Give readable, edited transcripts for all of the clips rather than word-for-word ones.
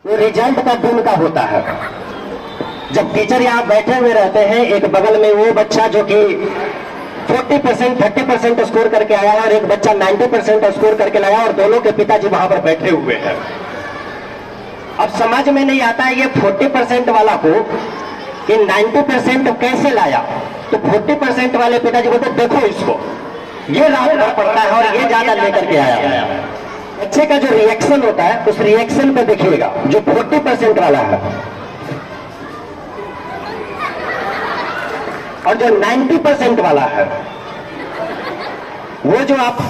वो रिजल्ट का दिन का होता है। जब टीचर यहाँ बैठे हुए रहते हैं, एक बगल में वो बच्चा जो कि 40% 30% स्कोर करके आया है और एक बच्चा 90% स्कोर करके लाया और दोनों के पिताजी वहां पर बैठे हुए हैं। अब समझ में नहीं आता है ये 40% वाला को कि 90% कैसे लाया। तो 40% वाले पिताजी बोलते देखो इसको, ये लाना पड़ता है और ये ज्यादा लेकर के आया। बच्चे का जो रिएक्शन होता है उस रिएक्शन पे देखिएगा। जो 40% वाला है और जो 90% वाला है, वो जो आप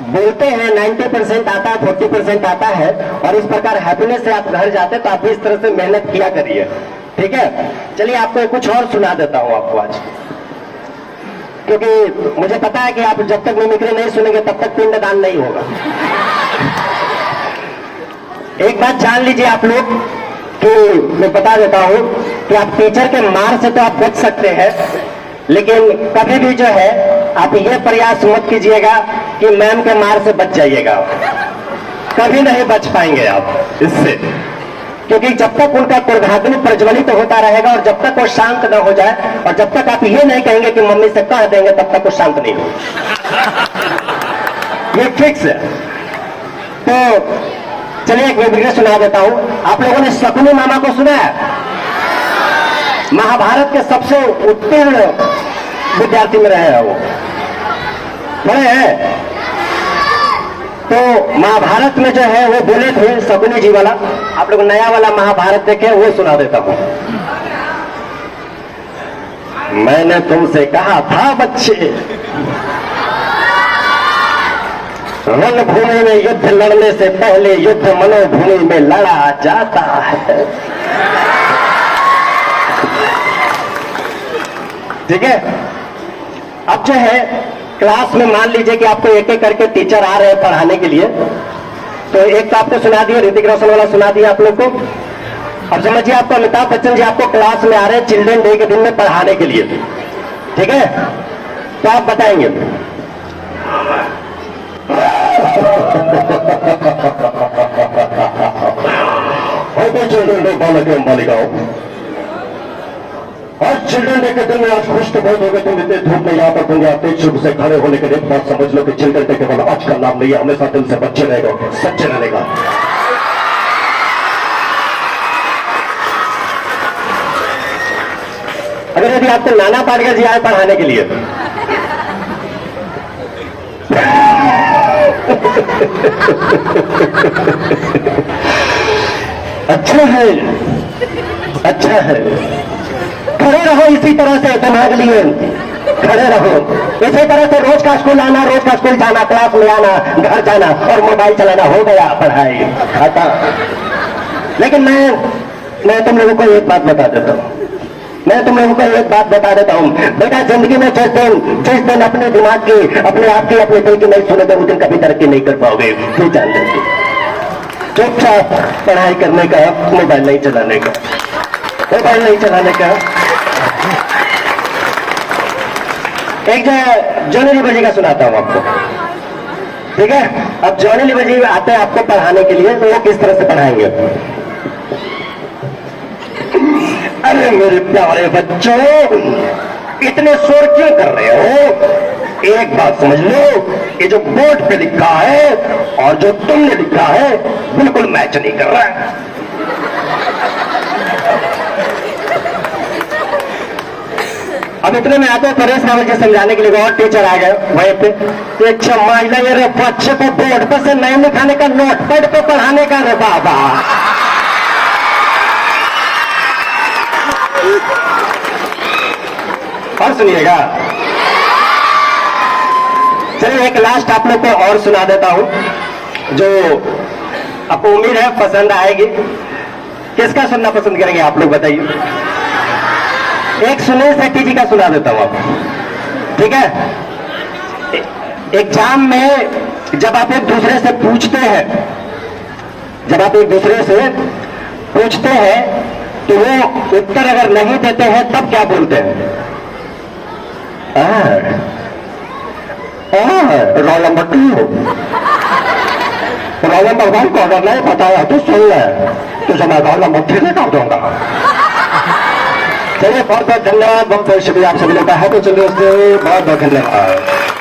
बोलते हैं 90% आता है 40% आता है और इस प्रकार हैप्पीनेस से आप घर जाते तो आप इस तरह से मेहनत किया करिए, ठीक है। चलिए आपको कुछ और सुना देता हूं आपको आज, क्योंकि मुझे पता है कि आप जब तक मिमिक्री नहीं सुनेंगे तब तक पिंडदान नहीं होगा। एक बात जान लीजिए आप लोग कि मैं बता देता हूं कि आप टीचर के मार से तो आप बच सकते हैं, लेकिन कभी भी जो है आप ये प्रयास मत कीजिएगा कि मैम के मार से बच जाइएगा। कभी नहीं बच पाएंगे आप इससे, क्योंकि जब तक उनका क्रोधाग्नि प्रज्वलित होता रहेगा और जब तक वो शांत न हो जाए और जब तक आप ये नहीं कहेंगे कि मम्मी से कह देंगे, तब तक वो शांत नहीं हो। ये फिक्स है। तो चलिए एक वीडियो सुना देता हूं। आप लोगों ने शकुनी मामा को सुना है? महाभारत के सबसे उत्तीर्ण विद्यार्थी में रहे हैं वो, पढ़े हैं। तो महाभारत में जो है वो बोले थे शकुनी जी वाला। आप लोग नया वाला महाभारत देखे, वो सुना देता हूं। मैंने तुमसे कहा था बच्चे, रणभूमि में युद्ध लड़ने से पहले युद्ध मनोभूमि में लड़ा जाता है। ठीक है। अब जो है क्लास में मान लीजिए कि आपको एक एक करके टीचर आ रहे हैं पढ़ाने के लिए, तो एक तो आपको सुना दिया, ऋतिक रोशन वाला सुना दिया आप लोग को। अब समझिए आपको अमिताभ बच्चन जी आपको क्लास में आ रहे हैं चिल्ड्रन डे के दिन में पढ़ाने के लिए, ठीक है। तो आप बताएंगे चिल्ड्रन डे बालक बालिकाओं, आज चिल्ड्रन डे के दिन में आज खुश तो बहुत हो गए। तुम इतने धूप में यहाँ पर होंगे, आप तेज शुरू से खड़े होने के लिए बात समझ लो कि चिल्ड्रन डे केवल आज का नाम नहीं है, हमेशा दिल से बच्चे रहेगा, सच्चे रहेगा। अगर यदि आपको नाना पाटेकर जी आए पढ़ाने के लिए अच्छा है, अच्छा है। खड़े रहो इसी तरह से, दिमाग लिए खड़े रहो इसी तरह से। रोज का स्कूल आना, रोज का स्कूल जाना, क्लास में आना, घर जाना और मोबाइल चलाना, हो गया पढ़ाई खाता। लेकिन मैं तुम लोगों को एक बात बता देता हूँ, मैं तुम लोगों को एक बात बता देता हूँ बेटा, जिंदगी में जिस दिन अपने दिमाग की, अपने आप की, अपने दिल की नहीं सुनोगे, उस दिन कभी तरक्की नहीं कर पाओगे। ये जान लेंगे। चुपचाप पढ़ाई करने का, मोबाइल नहीं चलाने का, मोबाइल नहीं चलाने का। एक जो जॉनी लीवर जी का सुनाता हूं आपको, ठीक है। अब जॉनी लीवर जी आते हैं आपको पढ़ाने के लिए, तो वो किस तरह से पढ़ाएंगे। अरे मेरे प्यारे बच्चों, इतने शोर क्यों कर रहे हो? एक बात समझ लो, ये जो बोर्ड पे लिखा है और जो तुमने लिखा है बिल्कुल मैच नहीं कर रहा है। अब इतने में आते परेश रावल जी समझाने के लिए और टीचर आ गए वहीं पे। अच्छा माइला, ये बच्चे को बोर्ड पर से नहीं लिखाने का, नोटपैड पे पढ़ाने का। रे बाबा, और सुनिएगा। चलिए एक लास्ट आप लोग को और सुना देता हूं, जो आपको उम्मीद है पसंद आएगी। किसका सुनना पसंद करेंगे आप लोग बताइए। एक सुनील शेट्टी जी का सुना देता हूं आपको, ठीक है। एग्जाम में जब आप एक दूसरे से पूछते हैं, जब आप एक दूसरे से पूछते हैं तो वो उत्तर अगर नहीं देते हैं तब क्या बोलते हैं? रोल नंबर 2, रोल नंबर 1 को अगर नहीं पता है तो सुन ले। तुझे मैं कहूँगा मुट्ठी से काट दूंगा। चलिए बहुत बहुत धन्यवाद, बहुत बहुत शुक्रिया आप सभी लोग का है। तो चलिए उससे बहुत बहुत धन्यवाद।